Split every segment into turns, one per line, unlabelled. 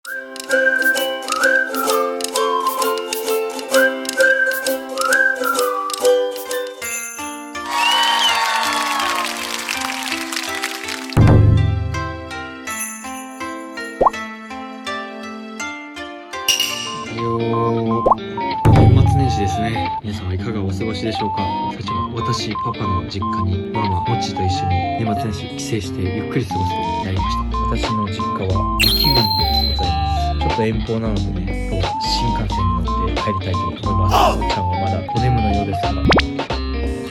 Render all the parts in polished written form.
年末年始ですね。皆さんはいかがお過ごしでしょうか。私パパの実家にママもちと一緒に年末年始帰省してゆっくり過ごすことになりました。私の実家は雪国でございます。ちょっと遠方なのでね、今日は新幹線に乗って帰りたいと思います。もっちゃんはまだお眠のようですが、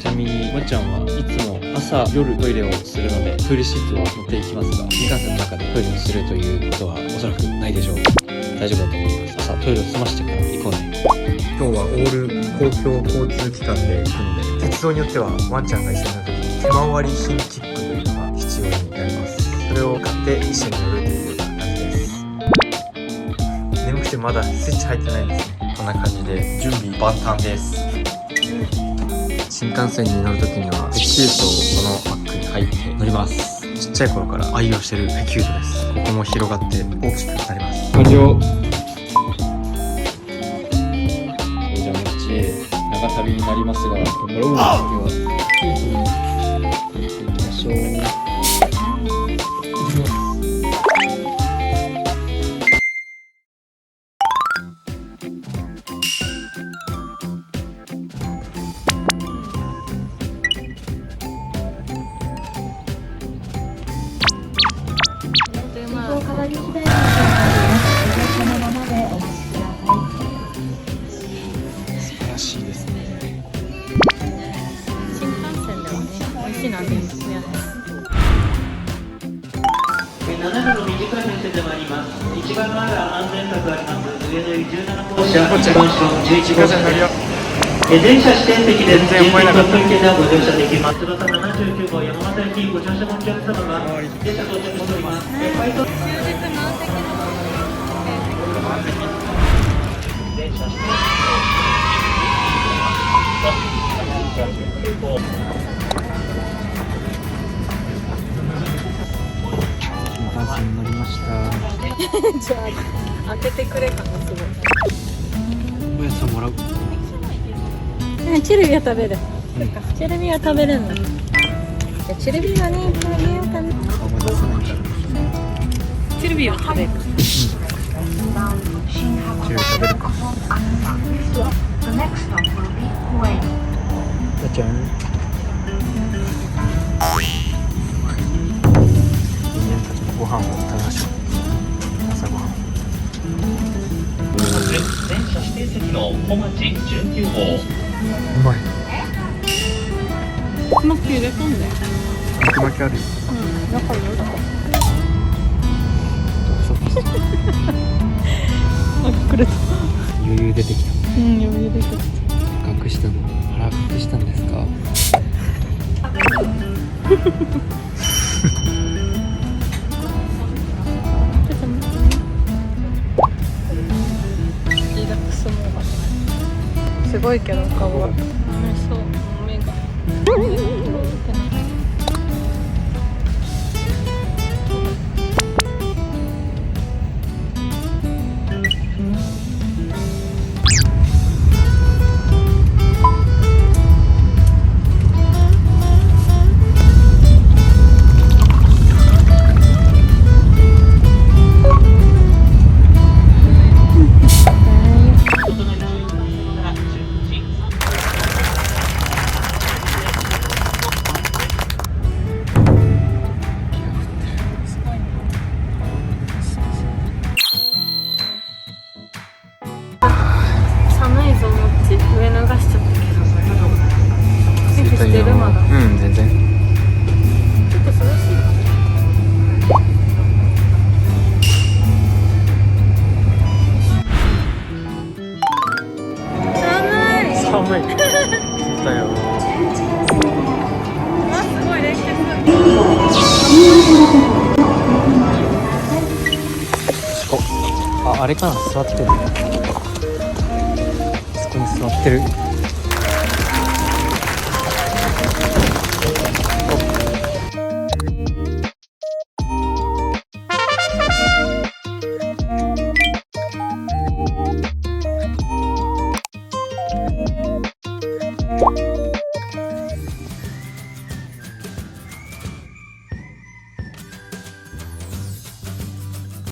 ちなみにもっちゃんはいつも朝夜トイレをするのでトイレシートは持っていきますが、新幹線の中でトイレをするということはおそらくないでしょう。大丈夫だと思います。朝トイレを済ましてから行こうね。今日はオール公共交通機関で行くので、鉄道によってはワンちゃんが一緒に乗るときに手回り品切符というのが必要になります。それを買って一緒に乗るというような感じです。眠くてまだスイッチ入ってないんですね。こんな感じで準備万端です。新幹線に乗るときにはエキュートをこのバッグに入って乗ります。ちっちゃい頃から愛用してるエキュートです。ここも広がって大きくなります。完了。長旅になりますが、頑張ろう。では、行ってみましょう。行きます。
7分の短い編成で参ります。一番前は安全柵があります。上の17号車、一番後ろの11号車です。全車指定席です。全席特急券ではご乗車できます。翼79号山形駅ご乗車のお客様が電車到着しております。終日満席の電車指定
に乗りました。
じゃあ開けてくれ感がすごい。
おやつをもらう。
チルビは食べる。チルビは食べるんだ。じゃあチルビはね、あげようかな。
顔も出さないから。
チルビは食べる。
チルビ食べるか。じゃん。ご飯を食べましょう。朝ごはん。
電車指定席の小町19号。
うまい。
マッキー入れ込んで。
肉巻きあるよ。
うん、中にあるか。あ、くれた。
余裕出てきた。
うん、余裕出てきた。
隠したの。腹隠したんですか。
すごいけど顔は。そう、目が。してるまだ。
うん、全然。
ちょっと涼しい。寒い。
寒い。来たよ。
わ、すごい連結。
あれかな、座ってる。そこに座ってる。